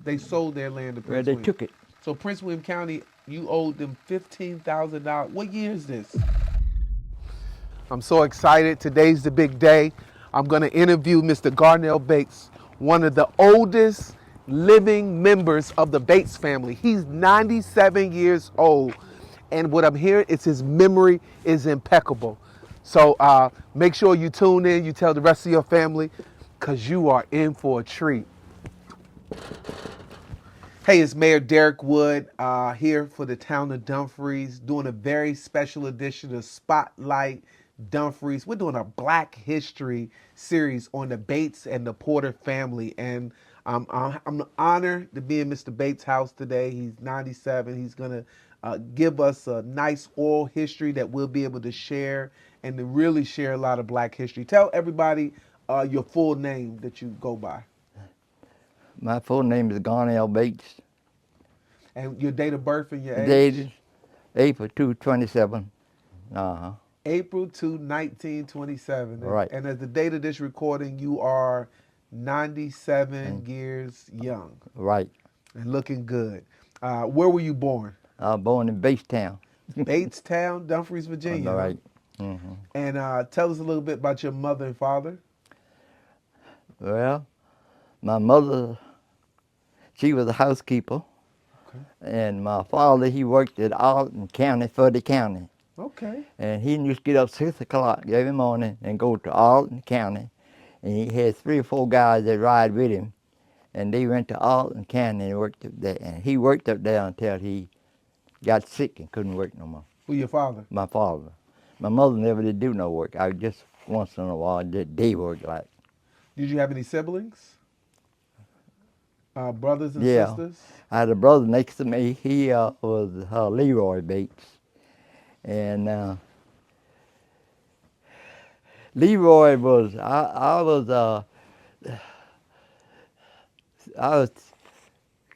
They sold their land to Well, Prince they William. took it. So Prince William County, you owed them $15,000. What year is this? I'm so excited. Today's the big day. I'm going to interview Mr. Garnell Bates, one of the oldest living members of the Bates family. He's 97 years old. And what I'm hearing is his memory is impeccable. So make sure you tune in. You tell the rest of your family because you are in for a treat. Hey, it's Mayor Derrick Wood here for the town of Dumfries, doing a very special edition of Spotlight Dumfries. We're doing a Black History series on the Bates and the Porter family, and I'm honored to be in Mr. Bates' house today. He's 97. He's gonna give us a nice oral history that we'll be able to share and to really share a lot of Black history. Tell everybody your full name that you go by My full name is Garnell Bates. and your date of birth and your age. Dated April 2, 27. Uh-huh. April 2, 1927. Right. And at the date of this recording, you are 97 And years young right. and looking good. Where were you born? I was born in Batestown. Batestown, Dumfries, All Virginia. Huh? right. Mm-hmm. And tell us a little bit about your mother and father. Well, my mother, she was a housekeeper, Okay. and my father, he worked at Alton County, Fuddy County. Okay. And he used to get up 6 o'clock every morning and go to Alton County. And he had 3 or 4 guys that ride with him. And they went to Alton County and worked up there. And he worked up there until he got sick and couldn't work no more. Who your father? My father. My mother never did do no work. I just once in a while did day work like. Did you have any siblings? Brothers and Yeah. sisters? I had a brother next to me. He was Leroy Bates. And Leroy was, I was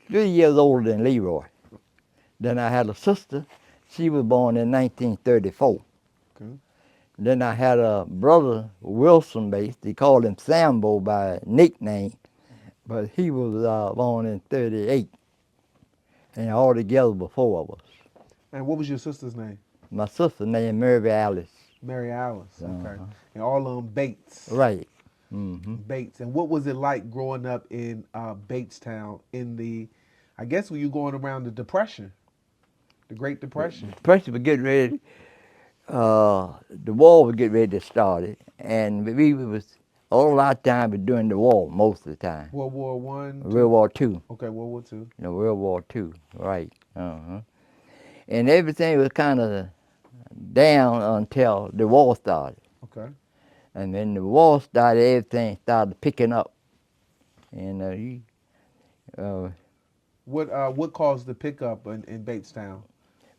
3 years older than Leroy. Then I had a sister. She was born in 1934. Okay. Then I had a brother, Wilson Bates. They called him Sambo by nickname, but he was born in 38. And altogether were 4 of us. And what was your sister's name? My sister named Mary Alice. Mary Alice. Okay. Uh-huh. And all of them Bates. Right. Mm-hmm. Bates. And what was it like growing up in Batestown in the, I guess when you going around the Depression, the Great Depression? Depression was getting ready. The war was getting ready to start it, and we was all our time was during the war most of the time. World War One, World War II. Okay, World War Two. No, World War II. Right. Uh-huh. And everything was kind of down until the war started. Okay. And then the war started, everything started picking up. And What caused the pickup in Batestown?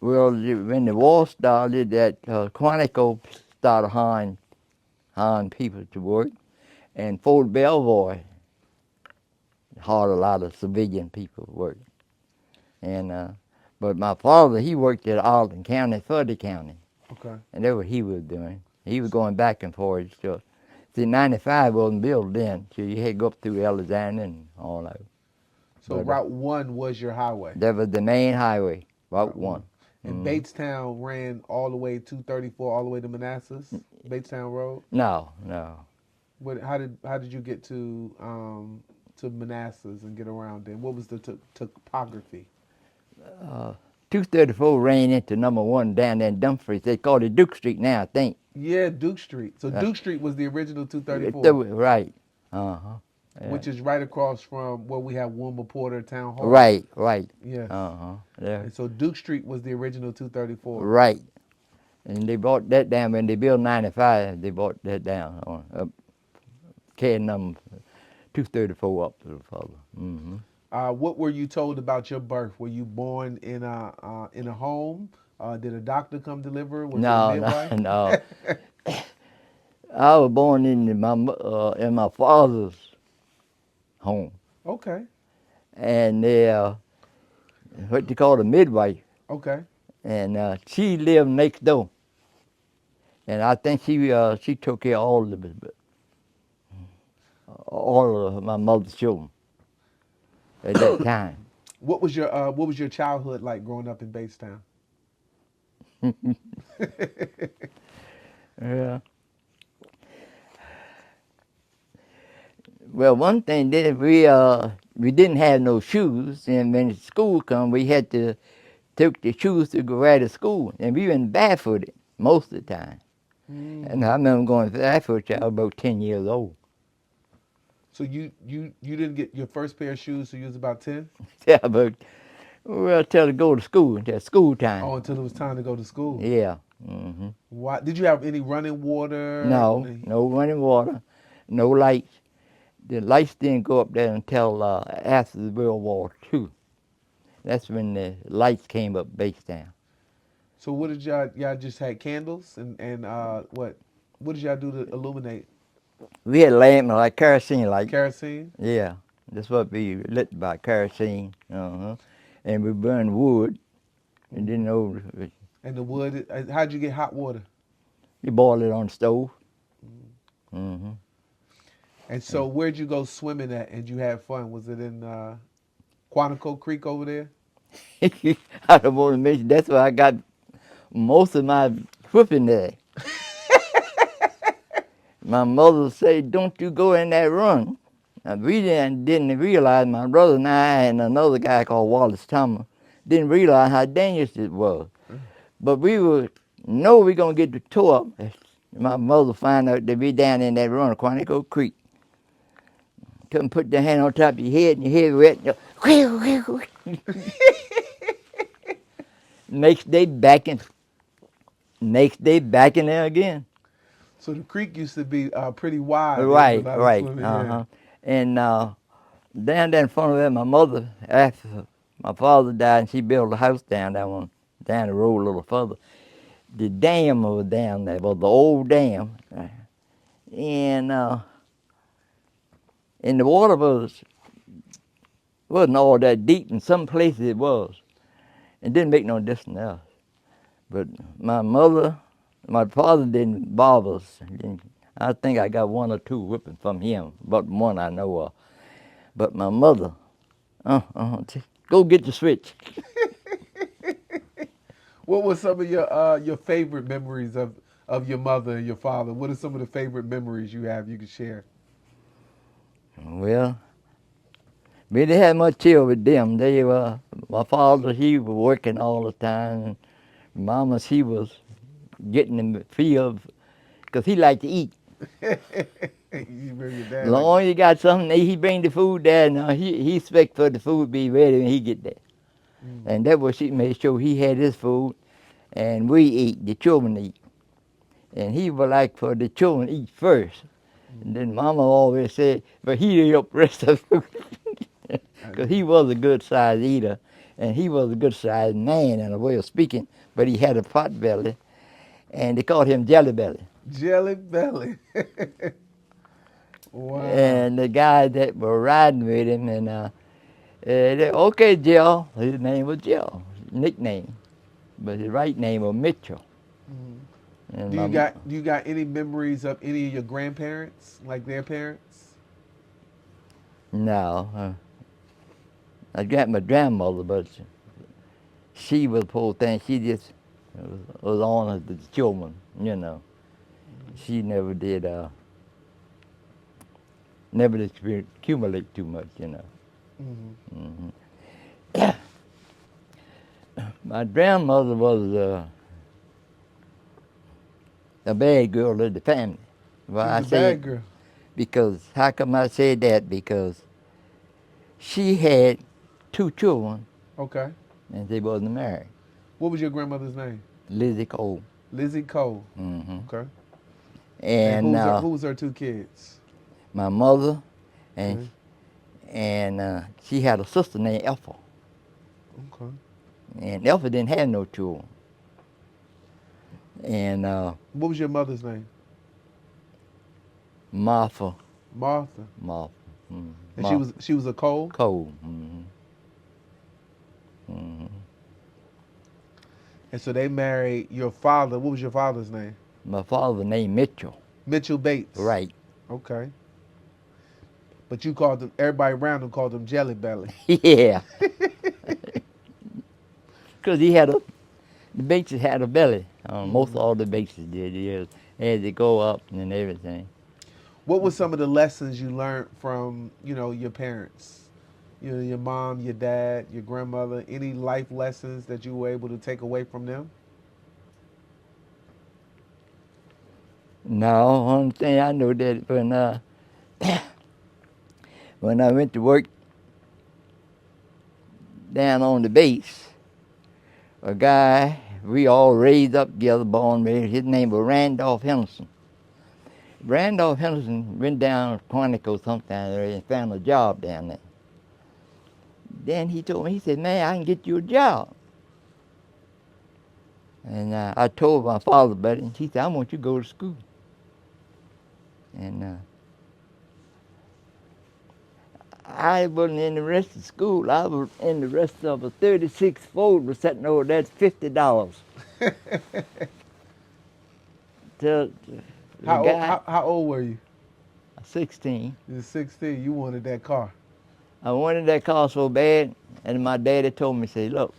well, when the war started, that Quantico started hiring people to work, and Fort Belvoir hired a lot of civilian people to work. But my father, he worked at Alton County, Fuddy County, Okay. and that's what he was doing. He was going back and forth. So, see, 95 wasn't built then, so you had to go up through Alexander and all that. So But, Route One was your highway. That was the main highway, Route 1. And Batestown ran all the way 234 all the way to Manassas, Batestown Road. No. How did you get to Manassas and get around there? What was the topography? 234 ran into number 1 down there in Dumfries. They call it Duke Street now, I think. Yeah, Duke Street. So Duke Street was the original 234, Right. Uh-huh. Yeah. which is right across from where we have Wilma Porter Town Hall. Right. Yes. Uh-huh. Yeah. And so Duke Street was the original 234. Right. And they brought that down when they built 95. They brought that down, carrying number 234 up to the further. Mm-hmm. What were you told about your birth? Were you born in a home? Did a doctor come deliver? Was it a midwife? No. I was born in my father's home, Okay. and what they call a midwife, Okay. and she lived next door, and I think she took care of all of my mother's children. at that time. What was your childhood like growing up in Batestown? Yeah. Well, one thing that we didn't have no shoes, and when school come, we had to take the shoes to go right to school, and we went barefooted most of the time. And I remember going barefoot till I was about 10 years old. So you didn't get your first pair of shoes till you was about 10? Yeah, but well, till to go to school, until school time. Oh, until it was time to go to school. Yeah. Hmm. Why did you have any running water? No, no running water, no lights. The lights didn't go up there until after the World War II. That's when the lights came up Basedown. So what did y'all just had candles and what did y'all do to illuminate? We had lamp like kerosene light. Kerosene? Yeah, that's what we lit by kerosene. And we burned wood. And didn't know And the wood, how'd you get hot water? you boil it on the stove. Hmm. And so where'd you go swimming at and you had fun? Was it in Quantico Creek over there? I don't want to mention. That's where I got most of my whipping there. My mother said, "Don't you go in that run." And we didn't realize, my brother and I and another guy called Wallace Thomas didn't realize how dangerous it was. But we were know we're gonna get the tour up. My mother found out that we down in that run, Quantico Creek. Couldn't put your hand on top of your head and your head wet. Next day back in there again. So the creek used to be pretty wide. There was a Right, lot of right. swimming. Uh-huh. And down there in front of that, my mother, after my father died, and she built a house down down the road a little further. The dam was down there, was the old dam, and the water wasn't all that deep. In some places it was. It didn't make no difference else. But my father didn't bother us. I think I got one or two whippings from him, but one I know of. But my mother, go get the switch. What were some of your favorite memories of your mother and your father? What are some of the favorite memories you have you can share? Well, we didn't have much chill with them. My father, he was working all the time. And Mama, she was getting in the field because he liked to eat. You bring your dad As long as you got something to eat, he bring the food there. Now he expect for the food to be ready when he get there. And that was she made sure he had his food, and we eat, the children eat. And he would like for the children to eat first. And then Mama always said, but he ate up the rest of the food. Because he was a good sized eater, and he was a good sized man in a way of speaking, but he had a pot belly, and they called him Jelly Belly. Jelly Belly. Wow. And the guy that were riding with him, and they, okay, Jill. His name was Jill, nickname, but his right name was Mitchell. And Do you got any memories of any of your grandparents, like their parents? No, I got my grandmother, but she was the poor thing. She just was on the children, you know. She never did accumulate too much, you know. Mm-hmm. My grandmother was a bad girl of the family. Well, She I was a say bad girl. because how come I said that? Because she had two children Okay. and they wasn't married. What was your grandmother's name? Lizzie Cole. Lizzie Cole. Mm-hmm. Okay. And And who was her two kids? my mother, and Okay. she had a sister named Ethel. Okay. And Ethel didn't have no children. And What was your mother's name? Martha. Martha. Martha. Mm, And Martha she was a Cole? Cole. Mm-hmm. Mm-hmm. And so they married your father. What was your father's name? My father named Mitchell. Mitchell Bates. Right. Okay. But you called them. Everybody around him called him Jelly Belly. Yeah, because the Bateses had a belly. Most all the Bateses did. Yeah, they had to go up and everything. What were some of the lessons you learned from your parents? Your mom, your dad, your grandmother. Any life lessons that you were able to take away from them? No, only thing I know that when I went to work down on the base, a guy we all raised up together, born raised. His name was Randolph Henderson. Randolph Henderson went down to Quantico sometime and found a job down there. Then he told me, he said, "Man, I can get you a job." And I told my father about it, and he said, "I want you to go to school." And I wasn't in the rest of school. I was in the rest of a 36 Ford was sitting over there. That's $50. To the How old? guy, How old were you? 16. You were 16. You wanted that car. I wanted that car so bad, and my daddy told me, say, "Look,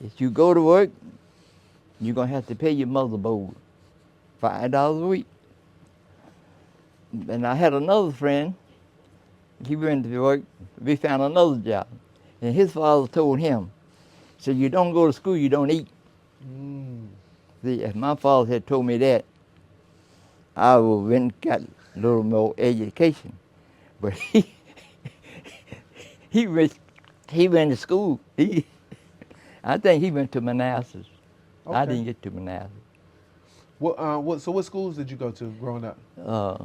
if you go to work, you're going to have to pay your mother board $5 a week." And I had another friend. He went to work. We found another job. And his father told him, so you don't go to school, you don't eat. Mm. See, if my father had told me that, I would have went and got a little more education. But he went, he went to school. I think he went to Manassas. I Okay. didn't get to Manassas. So what schools did you go to growing up? Uh,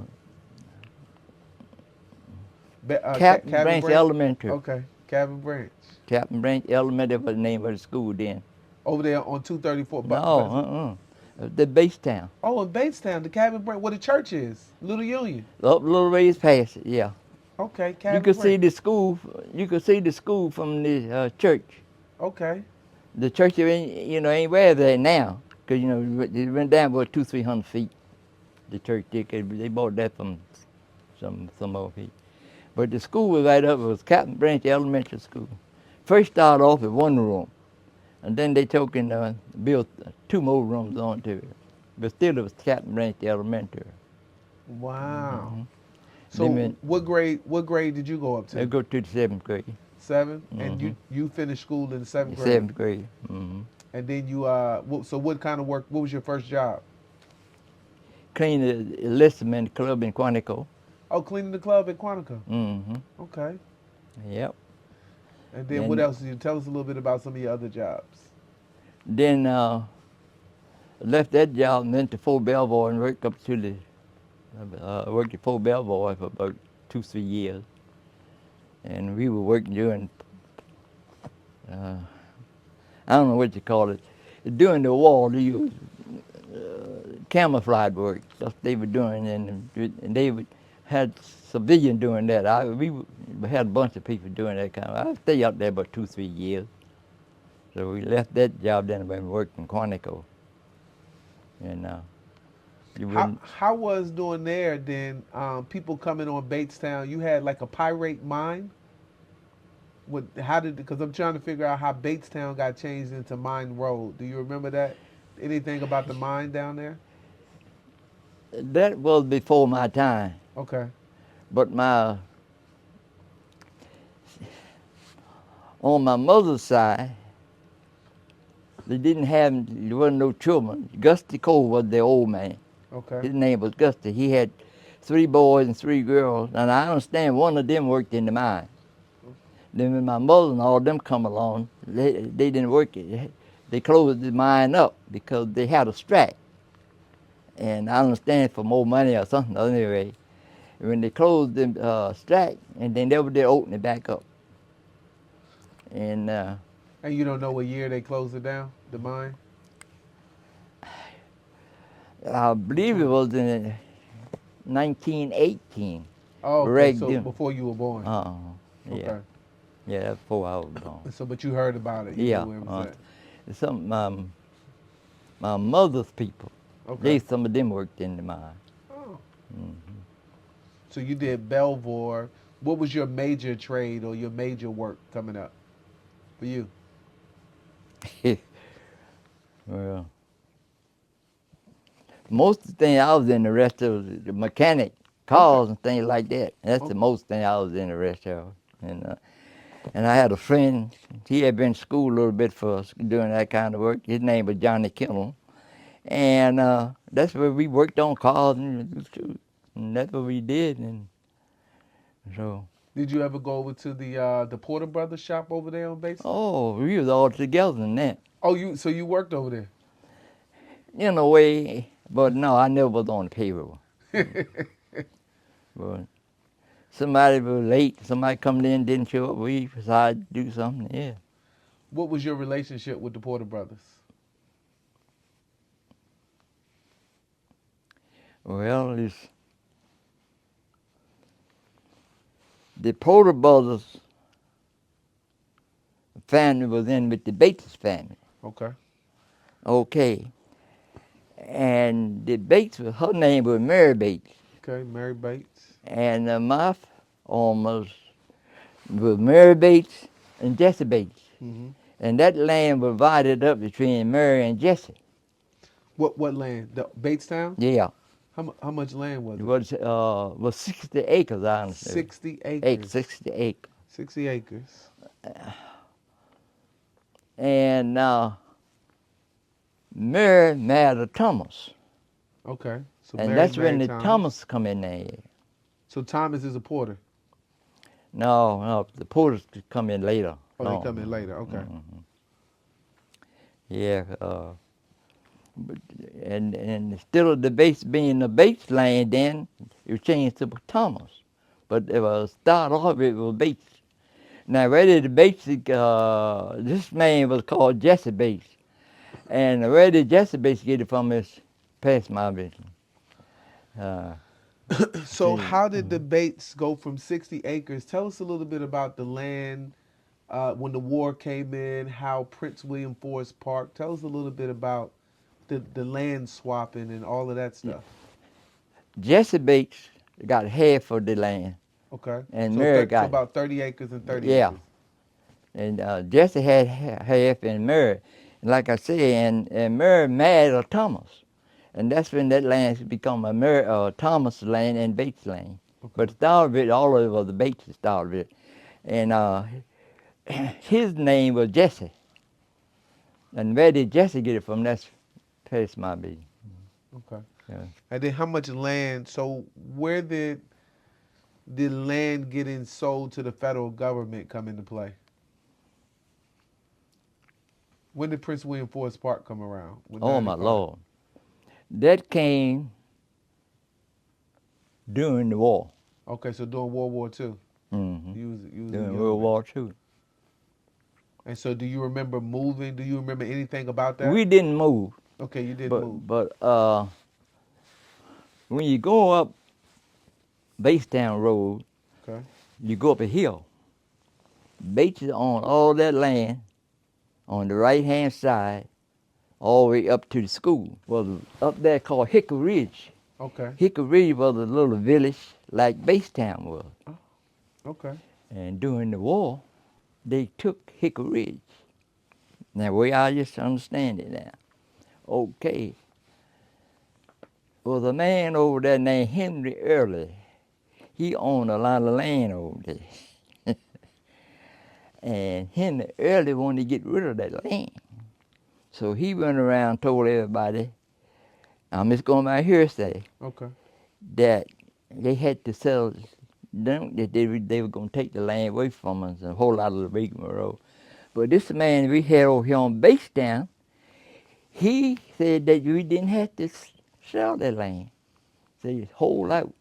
Captain Cabin Branch Branch. Elementary. Okay. Cabin Branch. Captain Branch Elementary was the name of the school then. Over there on 234. No, the Batestown. Oh, in Batestown, the Cabin Branch, where the church is, Little Union. Up a little ways past it, yeah. Okay, You Cabin could see Branch. the school. You could see the school from the church. Okay. The church ain't where they now, because it went down about 200-300 feet. The church did. 'Cause they bought that from some old people. But the school was right up. It was Captain Branch Elementary School. First started off with one room, and then they took and built 2 more rooms onto it. But still, it was Captain Branch Elementary. Wow. Mm-hmm. So what grade did you go up They to? go to the 7th grade. 7, and Mm-hmm. you finished school in the 7th The grade. 7th grade. Mm-hmm. And then so what kind of work? What was your first job? Cleaned the enlistment club in Quantico. Oh, cleaning the club at Quantico. Mm-hmm. Okay. Yep. And then what Then else? Did you tell us a little bit about some of your other jobs? then left that job and went to Fort Belvoir and worked up to the worked at Fort Belvoir for about 2-3 years. And we were working doing I don't know what you call it. During the war, they used camouflage work. Stuff they were doing, and they had civilian doing that. We had a bunch of people doing that kind of. I stayed up there about 2-3 years. So we left that job then and went and worked in Quantico. And you How wouldn't. how was doing there then? People coming on Batestown. You had like a pirate mine. How did? Because I'm trying to figure out how Batestown got changed into Mine Road. Do you remember that? Anything about the mine down there? That was before my time. Okay. But on my mother's side, there wasn't no children. Gusty Cole was the old man. Okay. His name was Gusty. He had 3 boys and 3 girls, and I understand one of them worked in the mine. Then when my mother and all them come along, they didn't work it. They closed the mine up because they had a strike. And I understand for more money or something. Anyway, when they closed the strike, and then they opened it back up. And And you don't know what year they closed it down, the mine? I believe it was in 1918. Oh, okay. Reg So them. before you were born. Yeah. Okay. Yeah, that's before I was born. So, but you heard about it. You Yeah. knew where it was at. Some my mother's people. Okay. Some of them worked in the mine. Oh. Hmm. So you did Belvoir. What was your major trade or your major work coming up for you? Well, most of the thing I was interested was the mechanic, Okay. cars and things like that. That's the Okay. most thing I was interested in. And I had a friend, he had been to school a little bit for doing that kind of work. His name was Johnny Kimmel. And that's where we worked on cars, and that's what we did. And so, Did you ever go over to the Porter Brothers shop over there on Batestown? oh, we was all together in that, Oh, you worked over in a way. But no, I never was on the payroll. there? But somebody was late, somebody coming in, didn't show up, we decided to do something, yeah. What was your relationship with the Porter Brothers? Well, the Porter Brothers family was in with the Bates family. Okay. Okay. And the Bates, her name was Mary Bates. Okay, Mary Bates. And my almost was Mary Bates and Jesse Bates. Hmm. And that land was divided up between Mary and Jesse. What land? The Batestown? Yeah. How much land was It it? was 60 acres, I understand. 60 acres. 60 acres. 60 acres. And Mary married a Thomas. Okay. So And Mary that's when married the Thomas. Thomas come in there. So Thomas is a porter. No, the Porters could come in later. Oh, No. they come in later. Okay. Mhm. Yeah. And instead of the Bates being the Bates land, then it was changed to Thomas. But it was start off it was Bates. Now, where did the Bates? This man was called Jesse Bates, and where did Jesse Bates get it from? Is past my business. So See, how did the Bates go from 60 acres? Tell us a little bit about the land when the war came in, how Prince William Forest Park. Tell us a little bit about the land swapping and all of that stuff. Jesse Bates got half of the land, Okay. and So, Mary so got about 30 acres and 30 yeah, acres. and Jesse had half, and Mary, and like I said, and Mary married a Thomas, and that's when that land become a Thomas land and Bates land. Okay. But started with all of it was the Bates that started with, and his name was Jesse. And where did Jesse get it from? That's past my business. Okay. Yeah. And then how much land? So where did the land getting sold to the federal government come into play? When did Prince William Forest Park come around? With Oh my 95? Lord. That came during the war. Okay, so during World War II, Mm-hmm. you was a During young World man. War II. And so, do you remember moving? Do you remember anything about that? We didn't move, Okay, you didn't move. but when you go up Batestown Road, Okay. you go up a hill. Bates is on all that land on the right hand side, all the way up to the school. Was up there called Hickory Ridge. Okay. Hickory Ridge was a little village like Batestown was. Okay. And during the war, they took Hickory Ridge. Now, way I just understand it now. Okay. Well, a man over there named Henry Early, he owned a lot of land over there. And Henry Early wanted to get rid of that land. So he went around and told everybody, I'm just going by hearsay, Okay. that they had to sell them, that they were going to take the land away from us, a whole lot of the Beacon Road. But this man we had over here on Basedown, he said that we didn't have to sell that land. So it's whole out.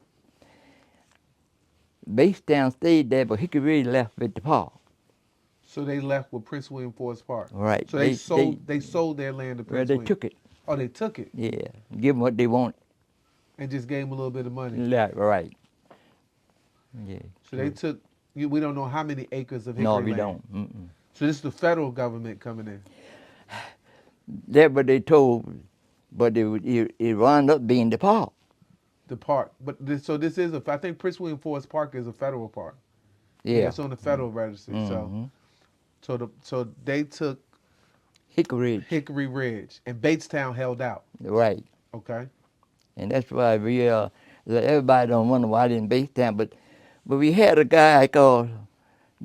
Basedown stayed there, but Hickory Ridge left with the park. So they left with Prince William Forest Park. Right. So they sold their land to Well, Prince they William. took it. Oh, they took it Yeah. Give them what they want. and just gave them a little bit of money. Right. Yeah. So they took. We don't know how many acres of Hickory No, land. we don't. Mm-mm. So this is the federal government coming in. That's what they told, but it wound up being the park. The park, but so this is I think Prince William Forest Park is a federal park. Yeah, Yeah. it's on the federal registry. Mm-hmm. So they took Hickory Ridge. Hickory Ridge, and Batestown held out. Right. Okay. And that's why everybody don't wonder why I didn't Batestown, but we had a guy called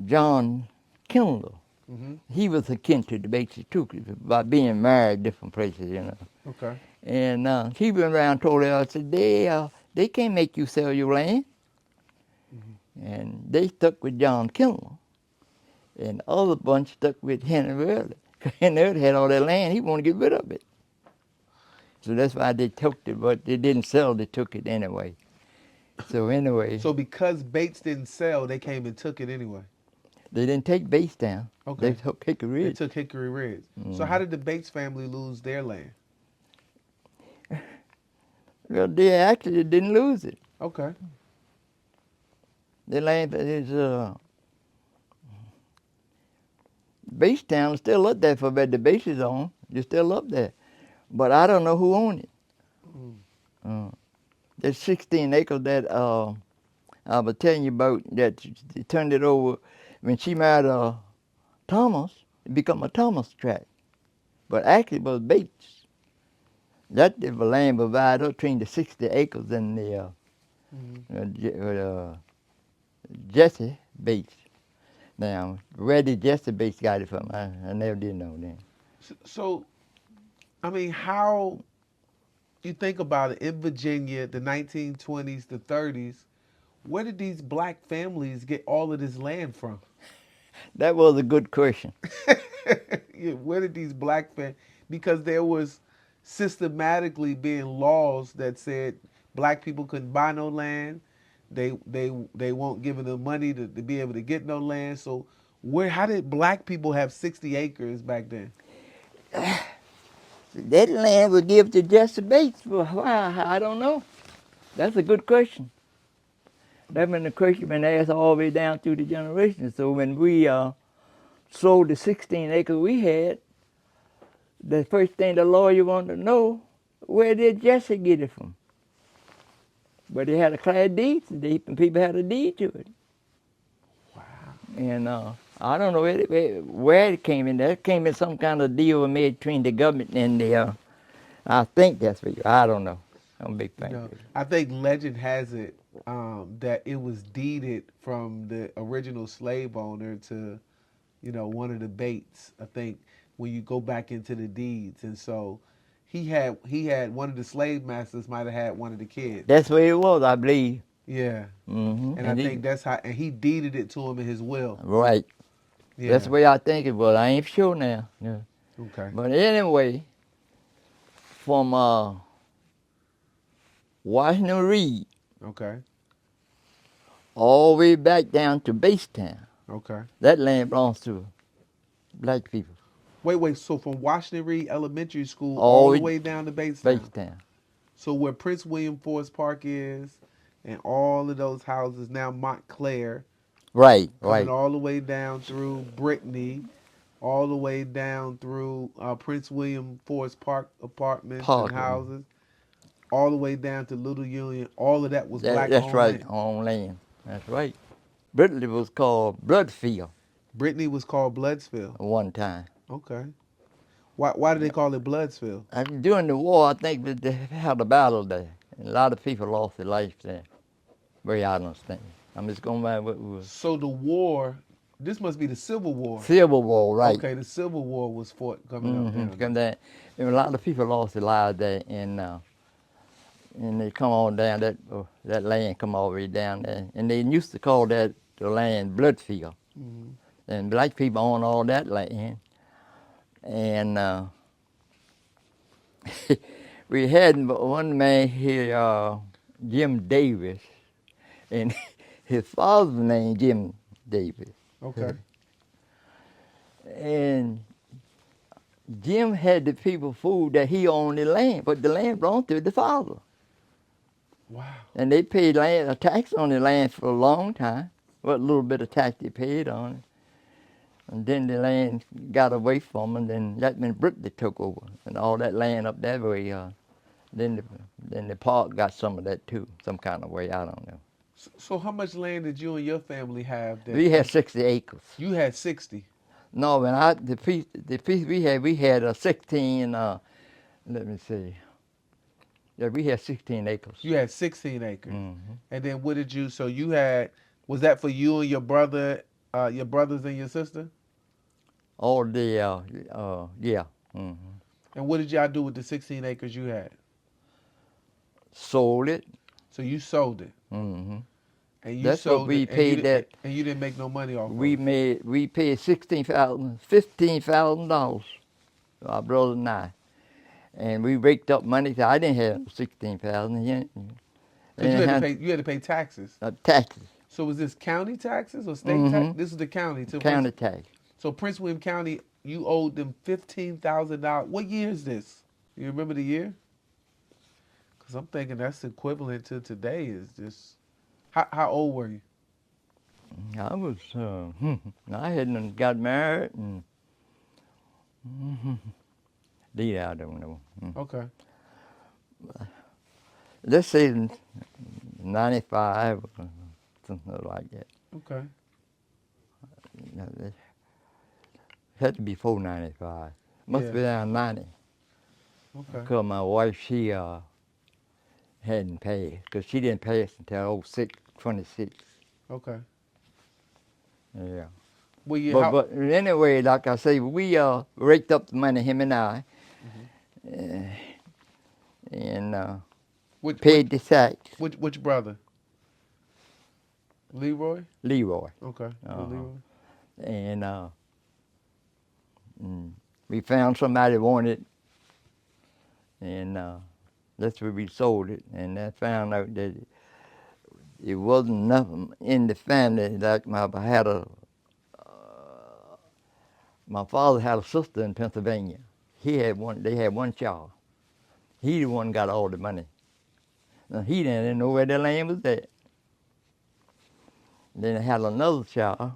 John Kendall. Mm-hmm. He was akin to the Bateses too, by being married different places, you know. Okay. And he went around and told us, said, they can't make you sell your land. Mm-hmm. And they stuck with John Kendall. And the other bunch stuck with Henry Early. Henry Early had all that land, he wanted to get rid of it. So that's why they took it, but they didn't sell, they took it anyway. So anyway, So because Bates didn't sell, they came and took it anyway. they didn't take Batestown. Okay. They took Hickory They Ridge. took Hickory Ridge. So Mm. how did the Bates family lose their land? Well, they actually didn't lose it. Okay. The land is Batestown is still up there for where the base is on. It's still up there. But I don't know who owned it. There's 16 acres that I was telling you about that they turned it over when she married Thomas. It become a Thomas tract. But actually it was Bates. That is the land divided up between the 60 acres and the Jesse Bates. Now, where did Jesse Bates got it from? I never did know that. So, I mean, how you think about it in Virginia, the 1920s, the 30s, where did these black families get all of this land from? That was a good question. Yeah, where did these black families? Because there was systematically being laws that said black people couldn't buy no land. They won't give them money to be able to get no land. So how did black people have 60 acres back then? That land was given to Jesse Bates. Why? I don't know. That's a good question. That's been a question been asked all the way down through the generations. So when we sold the 16 acres we had, the first thing the lawyer wanted to know, where did Jesse get it from? But they had a class deed. People had a deed to it. Wow. And I don't know where it came in. That came in some kind of deal made between the government and the. I think that's what I don't know. I'm a big fan. I think legend has it that it was deeded from the original slave owner to, one of the Bates. I think when you go back into the deeds, and so he had one of the slave masters might have had one of the kids. That's where it was, I believe. Yeah. Mm-hmm. And I think that's how, and he deeded it to him in his will. Right. Yeah. That's the way I think it was. I ain't sure now. Yeah. Okay. But anyway, from Washington Reed Okay. all the way back down to Batestown, Okay. that land belongs to black people. Wait. So from Washington Reed Elementary School all the way down to Batestown. Batestown. So where Prince William Forest Park is, and all of those houses now Montclair. Right. Coming all the way down through Brittany, all the way down through Prince William Forest Park apartments and houses, all the way down to Little Union. All of that was black That's owned right, land. on land. That's right. Brittany was called Bloodfield. Brittany was called Bloodsville. One time. Okay. Why did they call it Bloodsville? During the war, I think that they had a battle there. And a lot of people lost their lives there. Very I understand. I'm just going by what was. So the war, this must be the Civil War. Civil War, right. Okay, the Civil War was fought coming up down. Come down. And a lot of people lost their lives there, and they come on down that land come all the way down there. And they used to call that the land Bloodfield. Mm-hmm. And black people own all that land. And we had one man here, Jim Davis, and his father's name Jim Davis. Okay. And Jim had the people fooled that he owned the land, but the land belonged to the father. Wow. And they paid a tax on the land for a long time. What little bit of tax they paid on it. And then the land got away from them, and then that meant Brittany took over. And all that land up that way, Then the park got some of that too, some kind of way. I don't know. So how much land did you and your family have that We had 60 acres. you had 60? No, when the piece we had 16. Let me see. Yeah, we had 16 acres. You had 16 acres. Hmm. And then what did you, so you had, was that for you and your brothers and your sister? All the yeah. Hmm. And what did y'all do with the 16 acres you had? Sold it. So you sold it. Hmm. And you That's what sold we it and paid. That and you didn't make no money off of it. we paid $15,000, my brother and I, and we raked up money. I didn't have 16,000. Because And you had to pay taxes. taxes. So was this county taxes or state tax? Hmm. This is the county to County tax. So Prince William County, you owed them $15,000. What year is this? You remember the year? Because I'm thinking that's equivalent to today. Is just how old were you? I was I hadn't got married, and yeah, I don't know. Okay. Let's say 95 or something like that. Okay. It had to be before 95. Must Yeah. be around 90. Okay. Because my wife, she hadn't passed, because she didn't pass until 26. Okay. Yeah. Well, yeah. But anyway, like I say, we raked up the money, him and I, uh, and Which paid the tax. which brother? Leroy. Leroy. Okay. Uh-huh. Leroy. And we found somebody wanted, and that's where we sold it. And I found out that it wasn't nothing in the family. Like my father had a sister in Pennsylvania. They had one child. He the one got all the money. Now, he didn't know where the land was at. Then they had another child.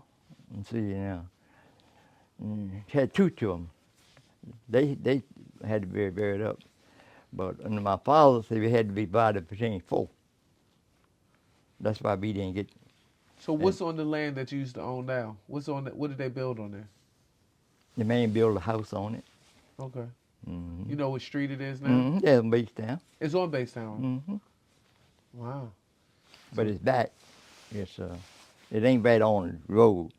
Let's see now. Had two children. They had to be buried up. But under my father said we had to be divided between four. That's why we didn't get. So what's on the land that you used to own now? What's on what did they build on there? The man built a house on it. Okay. Mm-hmm. You know what street it is now? Mm-hmm. Yeah, Batestown. It's on Batestown. Mm-hmm. Wow. But it's back. It ain't right on the road.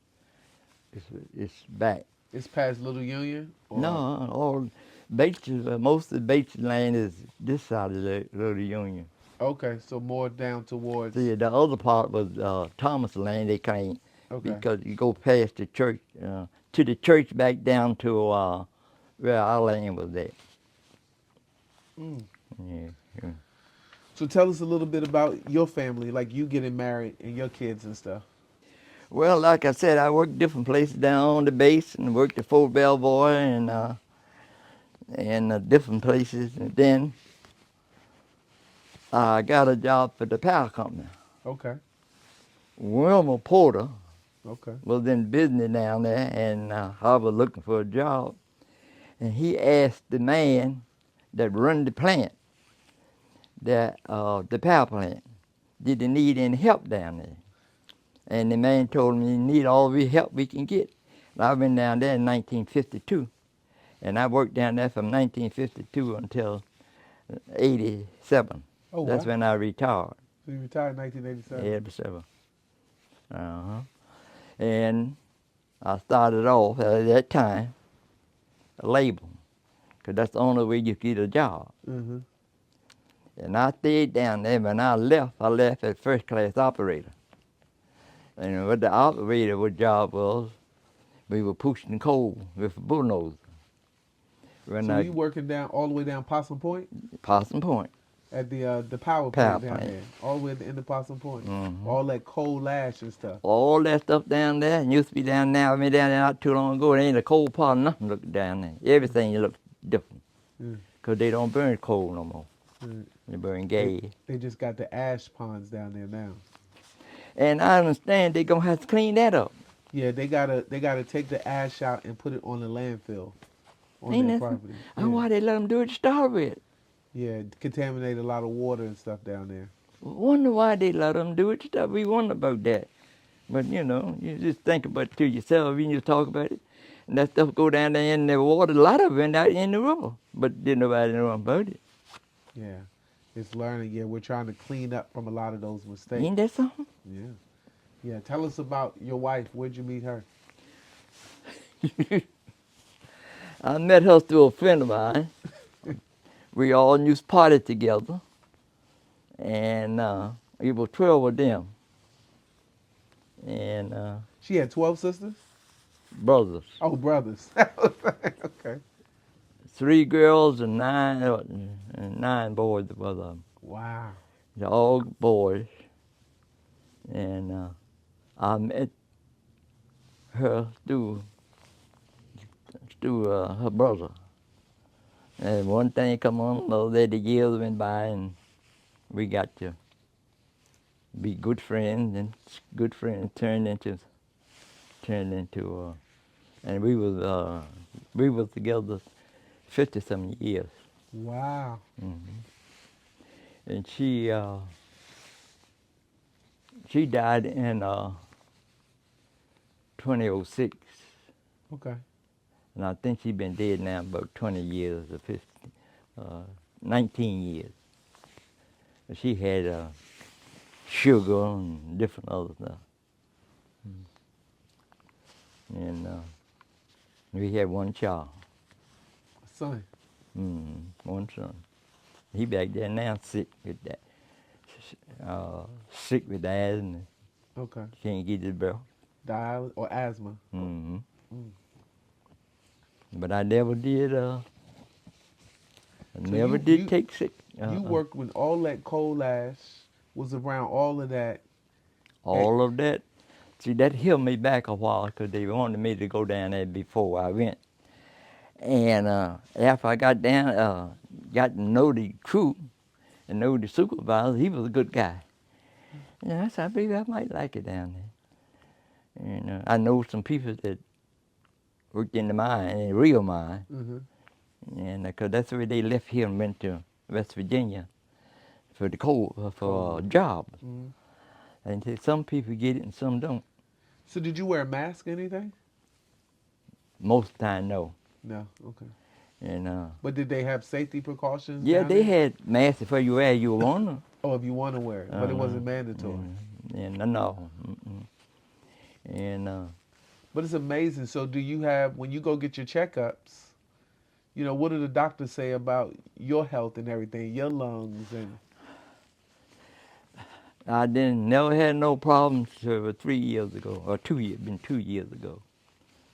It's back. It's past Little Union? Or? No, all Bates most of the Bates land is this side of the Union. Okay, so more down towards. See, the other part was Thomas land. They claim Okay. because you go past the church to the church back down to where our land was at. Mm. Yeah. So tell us a little bit about your family, like you getting married and your kids and stuff. Well, like I said, I worked different places down on the base and worked at Fort Belvoir and different places. And then I got a job for the power company. Okay. Wilmer Porter Okay. was in business down there, and I was looking for a job. And he asked the man that run the plant, the power plant, did they need any help down there? And the man told me, "You need all the help we can get." And I've been down there in 1952, and I worked down there from 1952 until 87. Oh, That's wow. when I retired. So you retired in 1987. 87. Uh-huh. And I started off at that time a label, because that's the only way you get a job. Mm-hmm. And I stayed down there. When I left as first class operator. And what the operator job was, we were pushing coal with a bulldozer. So you working down all the way down Possum Point Possum Point. at the power plant down there, all the way at the end of Possum Point. Mm-hmm. All that coal ash and stuff. All that stuff down there, and used to be down there. I mean, down there not too long ago. It ain't a coal pot, nothing look down there. Everything looks different. Because they don't burn coal no more. They burn gas. They just got the ash ponds down there now. And I understand they're going to have to clean that up. Yeah, they gotta take the ash out and put it on the landfill on their property. And why they let them do it to start with? Yeah, contaminate a lot of water and stuff down there. Wonder why they let them do it. Stuff we wonder about that. But you just think about it to yourself. You just talk about it, and that stuff go down there in the water. A lot of it went out in the river, but didn't nobody know about it. Yeah, it's learning. Yeah, we're trying to clean up from a lot of those mistakes. Ain't that something? Yeah, yeah. Tell us about your wife. Where'd you meet her? I met her through a friend of mine. We all used to party together, and it was 12 of them, and She had 12 sisters. brothers, Oh, brothers. Okay. 3 girls and 9 boys. Was Wow. they're all boys, and I met her through her brother. And one thing come on, another, the years went by, and we got to be good friends, and good friends turned into, and we was together 50-some years. Wow. And she died in 2006, Okay. and I think she's been dead now about 20 years or 19 years. She had sugar and different other stuff. And we had one child, Son. one son. He back there now sick with that, sick with asthma. Okay. Can't get his breath. Dialysis or asthma. But I never did. I So never did take sick. you worked when all that coal ash was around all of that. All of that. See, that held me back a while because they wanted me to go down there before I went. And after I got down, got to know the crew and know the supervisor, he was a good guy. Yeah, I said, I believe I might like it down there. And I know some people that worked in the mine, in the real mine. And because that's where they left here and went to West Virginia for the coal, for a job. And said some people get it and some don't. So did you wear a mask or anything? Most of the time, no. No. Okay. And But did they have safety precautions? yeah, down they there? had masks for you wear you want them. Oh, if you want to wear it, but it wasn't mandatory. And no. And But it's amazing. So do you have, when you go get your checkups, what do the doctors say about your health and everything, your lungs and? I never had no problems till 3 years ago, or 2 years, been 2 years ago.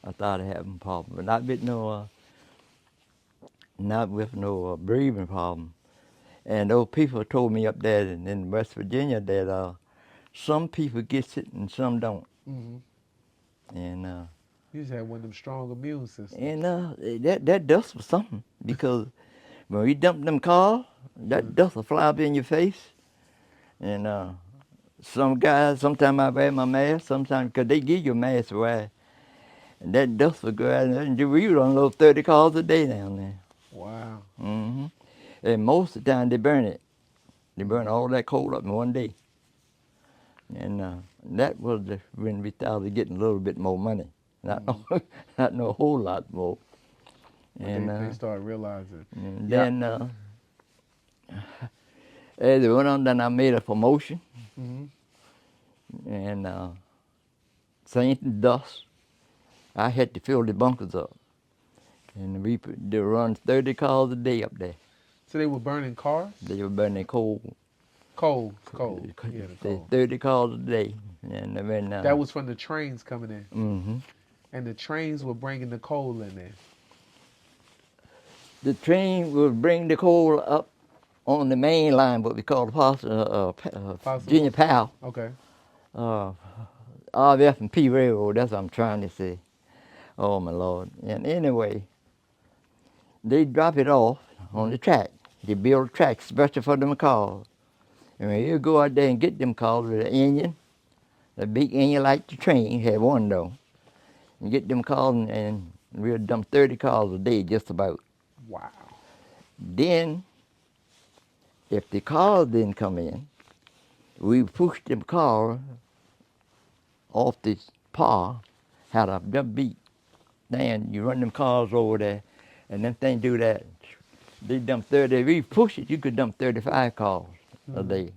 I started having problems, but not with no breathing problem. And those people told me up there in West Virginia that some people get it and some don't. And You just had one of them strong immune systems. and that dust was something, because when we dump them cars, that dust will fly up in your face. And some guys, sometimes I wear my mask, sometimes because they give you a mask to wear. And that dust will go out, and we unload 30 cars a day down there. Wow. And most of the time they burn it. They burn all that coal up in one day. And that was when we started getting a little bit more money. Not no whole lot more. And they started realizing. And then as it went on, then I made a promotion. And same dust. I had to fill the bunkers up. And they run 30 cars a day up there. So they were burning cars? They were burning coal. Coal. Yeah, the coal. 30 cars a day. And when, that was from the trains coming in. Mm-hmm. And the trains were bringing the coal in there. The train would bring the coal up on the main line, what we call Virginia Power. Okay. RF and P Railroad, that's what I'm trying to say. Oh, my Lord. And anyway, they drop it off on the track. They build a track special for them cars. And when you go out there and get them cars with an engine, a big engine like the train, had one though, and get them cars, and we'll dump 30 cars a day just about. Wow. Then if the cars didn't come in, we pushed them cars off this par, had a dump beat. Then you run them cars over there, and them things do that. They dump 30. If you push it, you could dump 35 cars a day.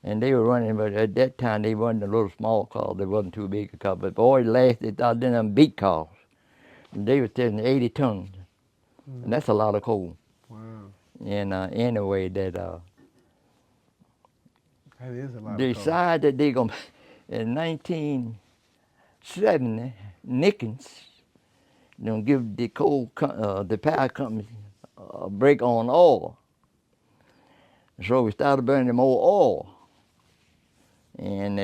And they were running, but at that time they wasn't a little small cars. They wasn't too big a car. But boy, last they thought them beat cars. And they were telling 80 tons, and that's a lot of coal. Wow. And anyway, That is a lot they of coal. decided they gonna in 1970 Nickens gonna give the the power company a break on oil. So we started burning more oil, and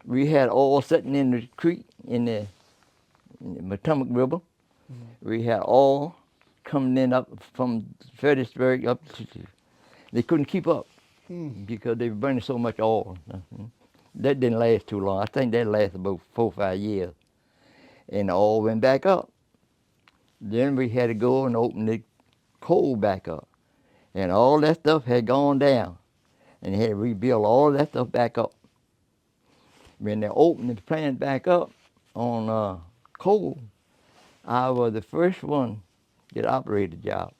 we had oil sitting in the creek in the Potomac River. We had oil coming in up from Fredericksburg up to. They couldn't keep up because they were burning so much oil. That didn't last too long. I think that lasted about 4 or 5 years. And the oil went back up. Then we had to go and open the coal back up. And all that stuff had gone down. And they had to rebuild all that stuff back up. When they opened the plant back up on coal, I was the first one that operated the job.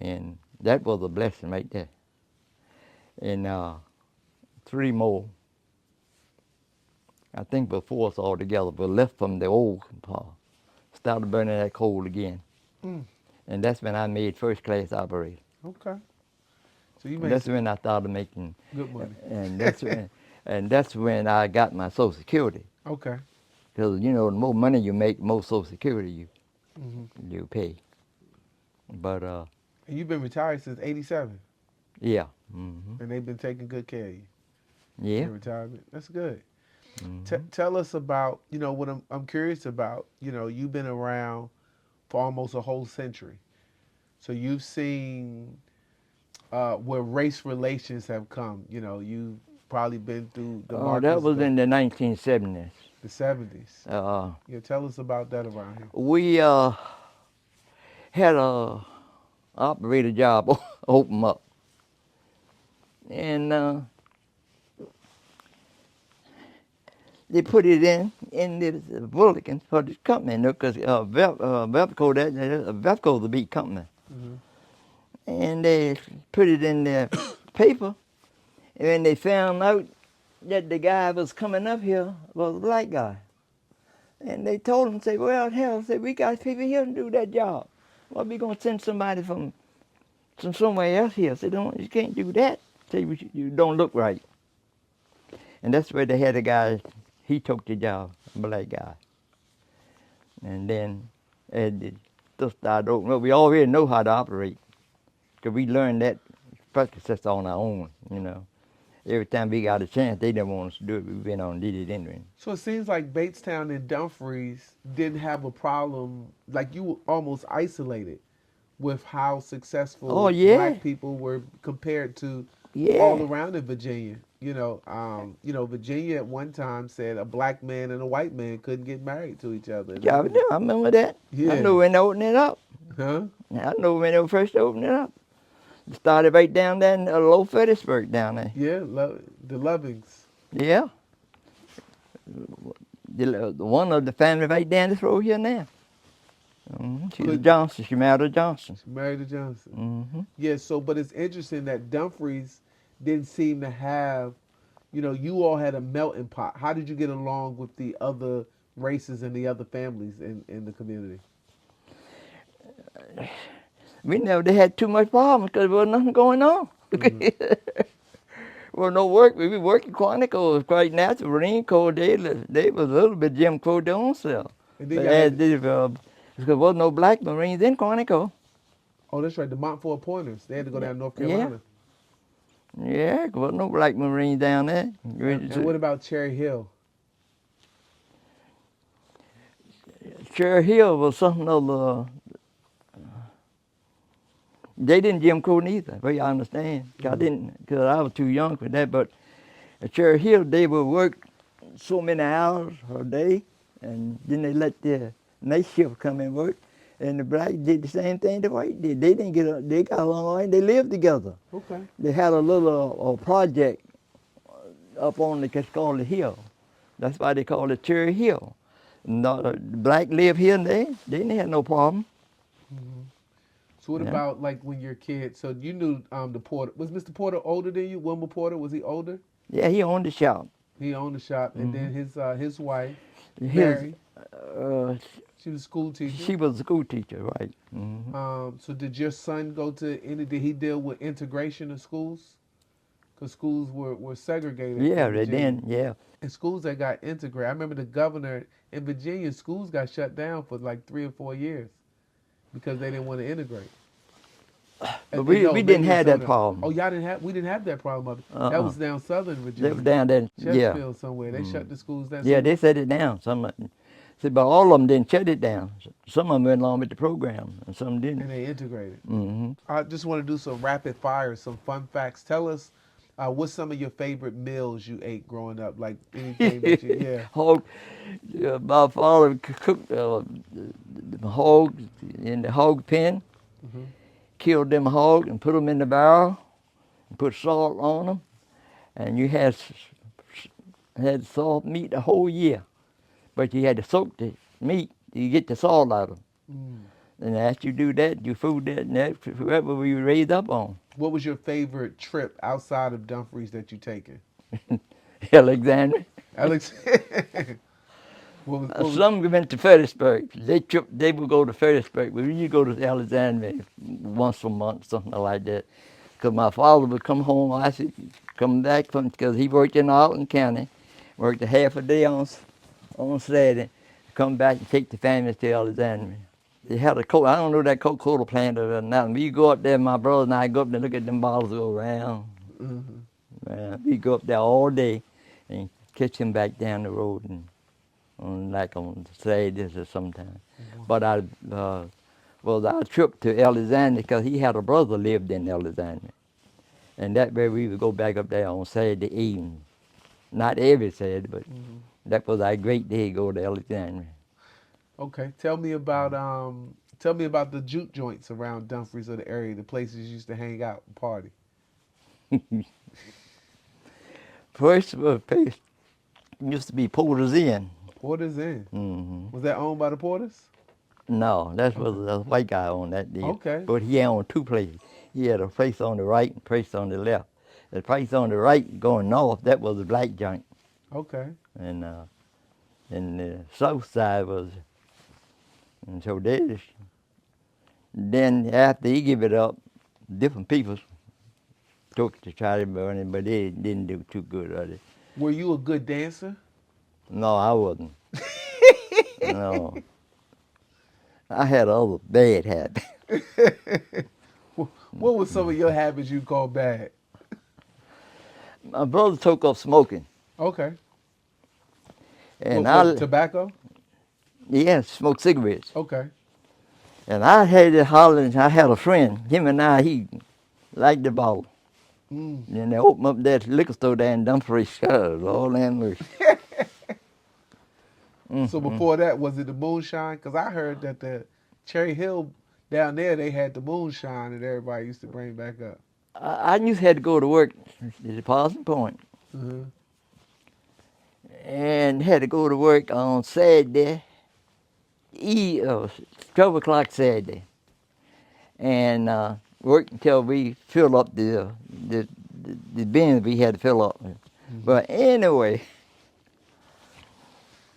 And that was a blessing right there. And 3 more, I think before us all together, were left from the old part. Started burning that coal again. And that's when I made first class operator. Okay. So you And made that's when I started making good money. And that's when I got my Social Security. Okay. Because the more money you make, the more Social Security you pay. But And you've been retired since '87. yeah. And they've been taking good care of you. Yeah. In retirement. That's good. Tell us about, what I'm curious about. You've been around for almost a whole century. So you've seen where race relations have come. You've probably been through the Marcus. That was in the 1970s. The 70s. Tell us about that around here. We had a operator job open up. And they put it in the bulletins for the company, because Velco's a big company. And they put it in the paper, and when they found out that the guy was coming up here was a black guy. And they told him, well, hell, we got people here to do that job. Why we going to send somebody from somewhere else here? You can't do that. You don't look right. And that's where they had a guy, he took the job, a black guy. And then it just started opening up. We already know how to operate, because we learned that practice on our own, Every time we got a chance, they didn't want us to do it. We went on and did it anyway. So it seems like Batestown and Dumfries didn't have a problem, like you were almost isolated with how successful black people were compared to all around in Virginia. Virginia at one time said a black man and a white man couldn't get married to each other. Yeah, I remember that. Yeah. I know when they opened it up. Huh? I know when they first opened it up. It started right down there in Low Fredericksburg down there. Yeah, the Lovings. Yeah. The one of the family right down this road here now. She's a Johnson. She married a Johnson. She married a Johnson. Yeah, but it's interesting that Dumfries didn't seem to have, you all had a melting pot. How did you get along with the other races and the other families in the community? We never had too much problems because there wasn't nothing going on. Well, no work. We were working Quantico. It was quite natural. Marine Corps, they was a little bit Jim Crow their own self. Because there was no black Marines in Quantico. Oh, that's right. The Montfort Pointers. They had to go down to North Carolina. Yeah, there was no black Marines down there. And what about Cherry Hill? Cherry Hill was something of they didn't Jim Crow neither, but I understand. Because I was too young for that. But at Cherry Hill, they would work so many hours a day, and then they let the night shift come and work, And the blacks did the same thing the white did. They didn't get, they got along all right. They lived together. Okay. They had a little project up on the Cascola Hill. That's why they call it Cherry Hill. No, the black live here and they didn't have no problem. Hmm. So what Yeah. about like when you're a kid? So you knew the Porter. Was Mr. Porter older than you? Wilma Porter, was he older? Yeah, he owned the shop. He owned the shop, and Hmm then his wife, His, Mary, uh, she was a school teacher. she was a school teacher, right? Hmm So did your son go to any? Did he deal with integration of schools? Because schools were segregated Yeah, in they Virginia, then, yeah. and schools that got integrated. I remember the governor in Virginia, schools got shut down for like 3 or 4 years because they didn't want to integrate. But No, we didn't maybe in have that Southern. Oh, problem. y'all didn't have. We didn't have that problem. That Uh-uh. was down Southern They were Virginia, down there, yeah. Chesterfield somewhere. They shut the schools down. Yeah, So they shut it down. Some, see, but all of them didn't shut it down. Some of them went along with the program, and some didn't. and they integrated. Hmm I just want to do some rapid fire, some fun facts. Tell us what's some of your favorite meals you ate growing up, like anything that you. Yeah. Hog, my father cooked the hogs in the hog pen, Hmm. killed them hogs and put them in the barrel, and put salt on them, and you had salt meat the whole year, but you had to soak the meat to get the salt out of them. Mm. And after you do that, you food that, and that's whoever we were raised up on. What was your favorite trip outside of Dumfries that you taken? Alexander. Alex. What was Some went to Fredericksburg. They would go to Fredericksburg. We used to go to Alexander once a month, something like that. Because my father would come home, I should come back from, because he worked in Alton County, worked a half a day on Saturday, come back and take the family to Alexandria. They had I don't know that Coca-Cola plant or nothing. We go up there, my brother and I go up there and look at them bottles go around. Mhm. Man, we go up there all day and catch him back down the road and on Saturdays or sometime. But our trip to Alexandria, because he had a brother lived in Alexandria. And that way we would go back up there on Saturday evening. Not every Saturday, but Mhm. that was our great day to go to Alexandria. Okay. Tell me about the juke joints around Dumfries or the area, the places you used to hang out and party. First place used to be Porter's Inn. Porter's Inn. Hmm Was that owned by the Porters? No, that was Okay. a white guy on that deal. Okay. But he owned two places. He had a place on the right and a place on the left. The place on the right going north, that was a black joint. Okay. And the south side was, and so then after he gave it up, different people took to try to burn it, but they didn't do too good at it. Were you a good dancer? No, I wasn't. No. I had other bad habits. What was some of your habits you call bad? My brother took up smoking, Okay. and What tobacco? yeah, smoked cigarettes. Okay. And I had it hollering. I had a friend. Him and I, he liked the bottle. Mm. And they opened up that liquor store there in Dumfries. Oh, Lord have mercy. So before that, was it the moonshine? Because I heard that the Cherry Hill down there, they had the moonshine that everybody used to bring back up. I used to have to go to work at the Possum Point, Uh-huh. and had to go to work on Saturday, 12 o'clock Saturday, and work until we fill up the bins we had to fill up. Mm-hmm. But anyway,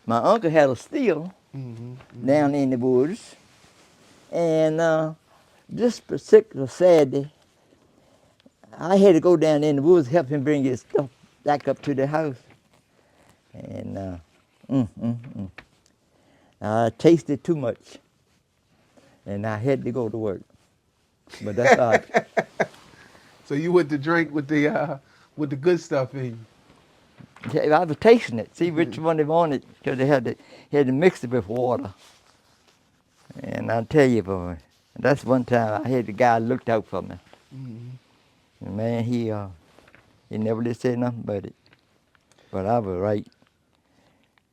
my uncle had a still Mm-hmm. down in the woods, and this particular Saturday, I had to go down in the woods help him bring his stuff back up to the house. And I tasted too much, and I had to go to work. But that's all right. So you went to drink with the good stuff in you. Yeah, I was tasting it, see which one they wanted, because they had to mix it with water. And I tell you, boy, that's one time I had the guy looked out for me. Mm-hmm. And man, he never did say nothing about it. But I was right.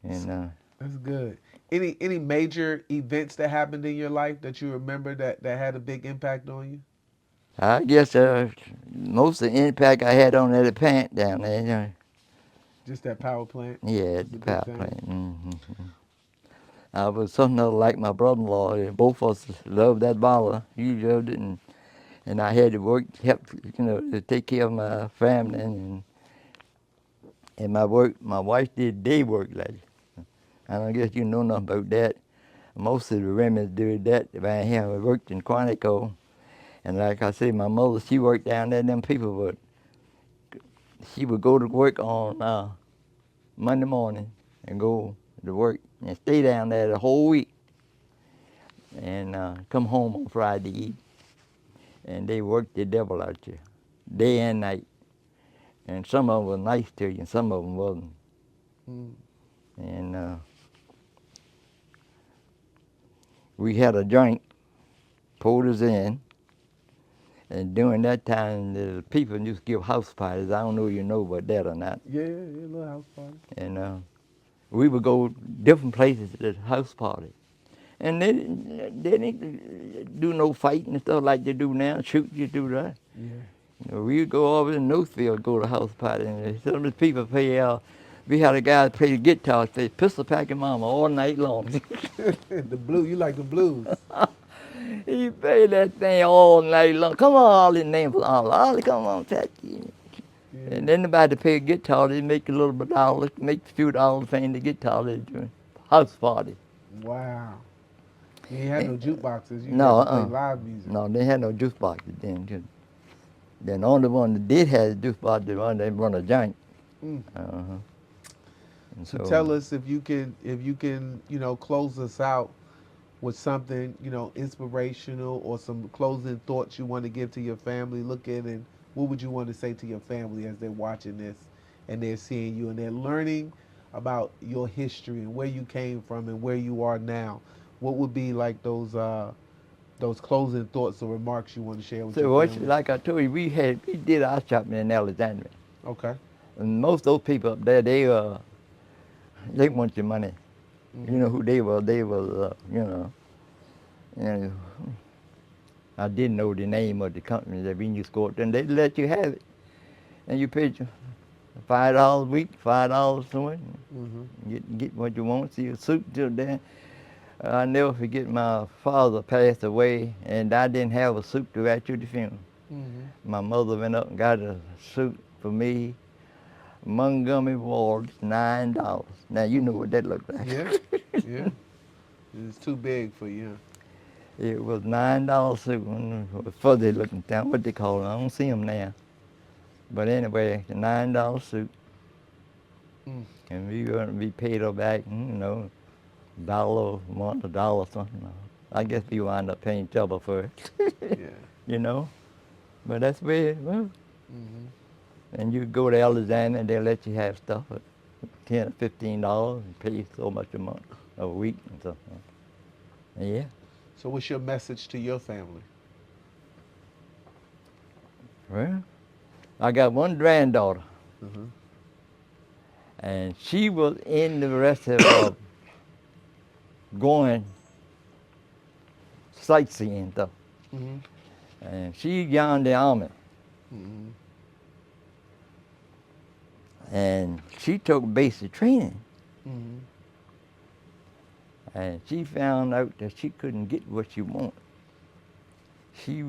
And That's good. Any major events that happened in your life that you remember that had a big impact on you? I guess most of the impact I had on that plant down there, Just that power plant yeah, was the the big power thing. plant. I was something else like my brother-in-law. Both of us loved that boiler. He loved it, and I had to work, help, to take care of my family and my work. My wife did day work, like. I don't guess you know nothing about that. Most of the women do that around here. We worked in Quantico, and like I said, my mother, she worked down there. Them people would, she would go to work on Monday morning and go to work and stay down there the whole week, and come home on Friday eat. And they worked the devil out you, day and night. And some of them were nice to you, and some of them wasn't. Mm. And we had a joint pulled us in. And during that time, the people used to give house parties. I don't know if you know about that or not. Yeah, yeah, little house party. And we would go different places to the house party. And they didn't do no fighting and stuff like they do now, shoot you do that. Yeah. We would go over in Northfield, go to house party, and some of the people play, we had a guy play the guitar, play Pistol Packing Mama all night long. The blue, you like the blues. He played that thing all night long. Come on, Ollie, name for Ollie. Ollie, come on, Patsy. Yeah. And then nobody pay a guitar, they make a little bit of dollars, make a few dollars paying the guitar they're doing. House party. Wow. You ain't had no And, jukeboxes. You no, got to play live music. no, they had no juice boxes then. Then the only one that did have a juice box, the one they run a joint. Mm. Uh-huh. And So so, tell us if you can, close us out with something, inspirational or some closing thoughts you want to give to your family. Look at and what would you want to say to your family as they're watching this and they're seeing you and they're learning about your history and where you came from and where you are now? What would be like those closing thoughts or remarks you want to share with your family? like I told you, we did our shopping in Alexandria. Okay. And most of those people up there, they want your money. You Mm-hmm. know who they were? They were, and I didn't know the name of the company that we used to go up there, and they let you have it. And you paid your $5 a week, $5 for it. Mm-hmm. Get what you want. See a suit till then. I never forget my father passed away, and I didn't have a suit to wear to the funeral. Mm-hmm. My mother went up and got a suit for me. Montgomery Ward, $9. Now you know what that looked like. Yeah. Yeah. It's too big for you. It was $9 suit. Fuzzy looking down, what they call it. I don't see them now. But anyway, a $9 suit. Mm. And we were going to be paid her back, $1 a month, $1 something. I guess we wound up paying double for it, Yeah. you know. But that's where it was. Mm-hmm. And you go to Alexander and they'll let you have stuff for $10 or $15 and pay so much a month, a week and something. And yeah. So what's your message to your family? Well, I got one granddaughter, Mm-hmm. and she was in the rest of going sightseeing and stuff. Mm-hmm. And she joined the army. Mm-hmm. And she took basic training. Mm-hmm. And she found out that she couldn't get what she wanted. She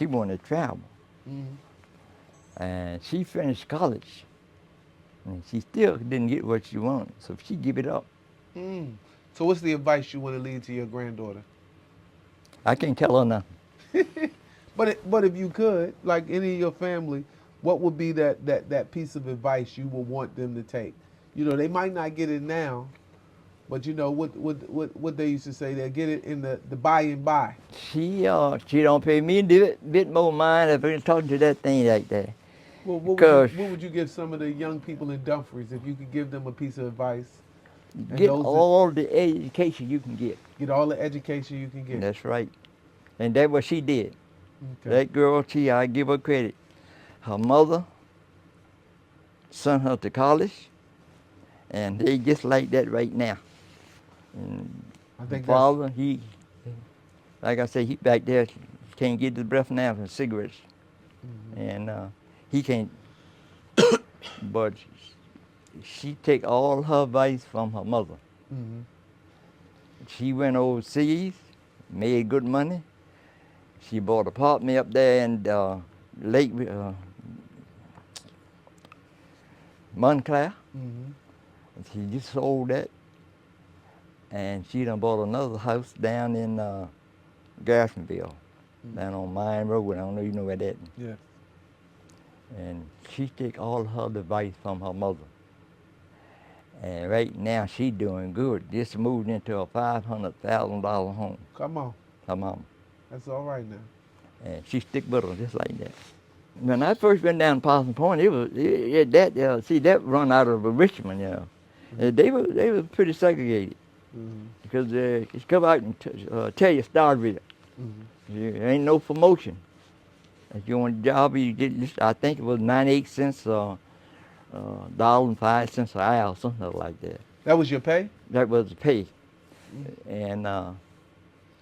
wanted to travel. Mm-hmm. And she finished college. And she still didn't get what she wanted. So she gave it up. Mm. So what's the advice you want to leave to your granddaughter? I can't tell her nothing. But if you could, like any of your family, what would be that piece of advice you would want them to take? They might not get it now, but what they used to say, they'll get it in the by and by. She don't pay me a bit more mind if I'm talking to that thing like that. Well, Because what would you give some of the young people in Dumfries if you could give them a piece of advice? And get those all the education you can get. get all the education you can get. That's right. And that's what she did. Okay. That girl, I give her credit. Her mother sent her to college, And they just like that right now. And I the think father, he, like I say, he back there can't get the breath now from cigarettes. And he can't, but she take all her advice from her mother. She went overseas, made good money. She bought an apartment up there in Lake Montclair. And she just sold that. And she done bought another house down in Garrisonville, down on Mine Road. I don't know if you know where that is. Yeah. And she take all her advice from her mother. And right now she doing good. Just moved into a $500,000 home. Come on. Her mom. That's all right now. And she stick with her just like that. When I first went down to Possum Point, that run out of Richmond, you know. They were pretty segregated. Because it's come out and tell you start with it. There ain't no promotion. If you want a job, you get this, I think it was 98 cents $1.05 an hour, something like that. That was your pay? That was the pay. And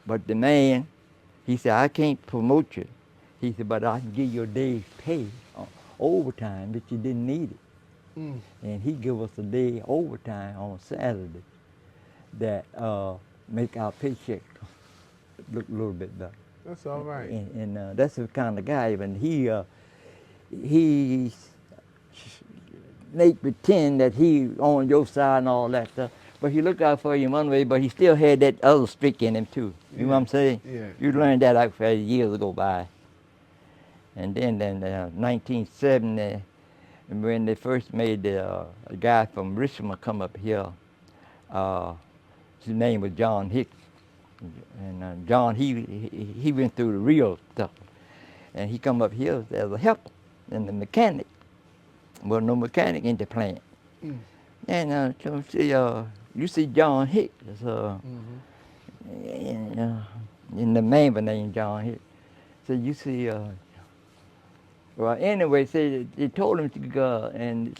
but the man, he said, I can't promote you. He said, but I can give you a day's pay overtime that you didn't need it. And he give us a day overtime on Saturday that make our paycheck look a little bit better. That's all right. And that's the kind of guy. And he make pretend that he on your side and all that stuff. But he look out for you one way, but he still had that other streak in him too. You know what I'm saying? Yeah. You learned that out as years go by. And then 1970, when they first made a guy from Richmond come up here, his name was John Hicks. And John, he went through the real stuff. And he come up here as a helper and the mechanic. Well, no mechanic in the plant. And you see John Hicks, and the man by name John Hicks. So you see, well, anyway, they told him to go, and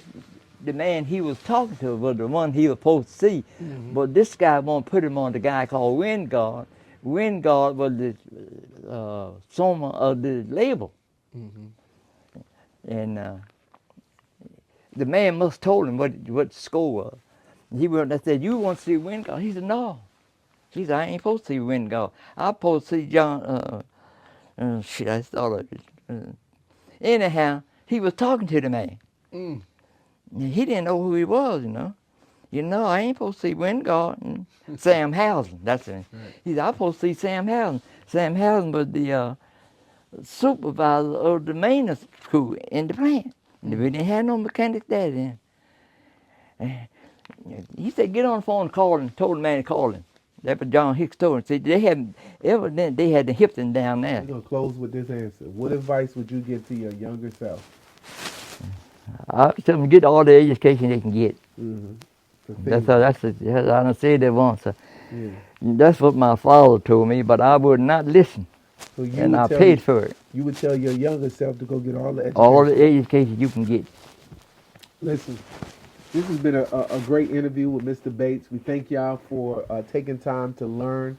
the man he was talking to was the one he was supposed to see. But this guy won't put him on the guy called Wingard. Wingard was the soma of the label. And the man must have told him what the score was. He went and said, you want to see Wingard? He said, no. He said, I ain't supposed to see Wingard. I'm supposed to see John, shit, I thought of it. Anyhow, he was talking to the man. He didn't know who he was, you know. You know, I ain't supposed to see Wingard and Sam Housen. That's it. Right. He said, I'm supposed to see Sam Housen. Sam Housen was the supervisor of the maintenance crew in the plant. We didn't have no mechanics there then. He said, get on the phone and call him. Told the man to call him. That was John Hicks told him. See, they had the Hipton down there. We're going to close with this answer. What advice would you give to your younger self? I would tell them get all the education they can get. That's I done said that once. That's what my father told me, but I would not listen. So and I paid for it. You would tell your younger self to go get all the education? All the education you can get. Listen, this has been a great interview with Mr. Bates. We thank y'all for taking time to learn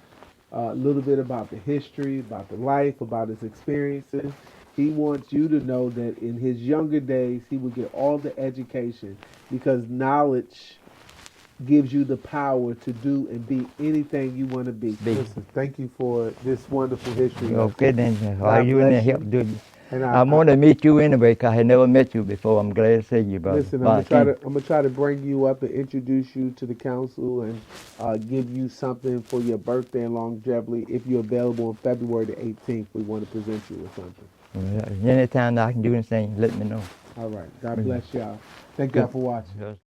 a little bit about the history, about the life, about his experiences. He wants you to know that in his younger days, he would get all the education because knowledge gives you the power to do and be anything you want to be. Listen, thank you for this wonderful history. Okay, then. While you in there, help do it. I want to meet you anyway because I never met you before. I'm glad to see you, brother. Listen, I'm gonna try to bring you up and introduce you to the council and give you something for your birthday and longevity. If you're available on February the 18th, we want to present you with something. Anytime I can do anything, let me know. All right. God bless y'all. Thank y'all for watching.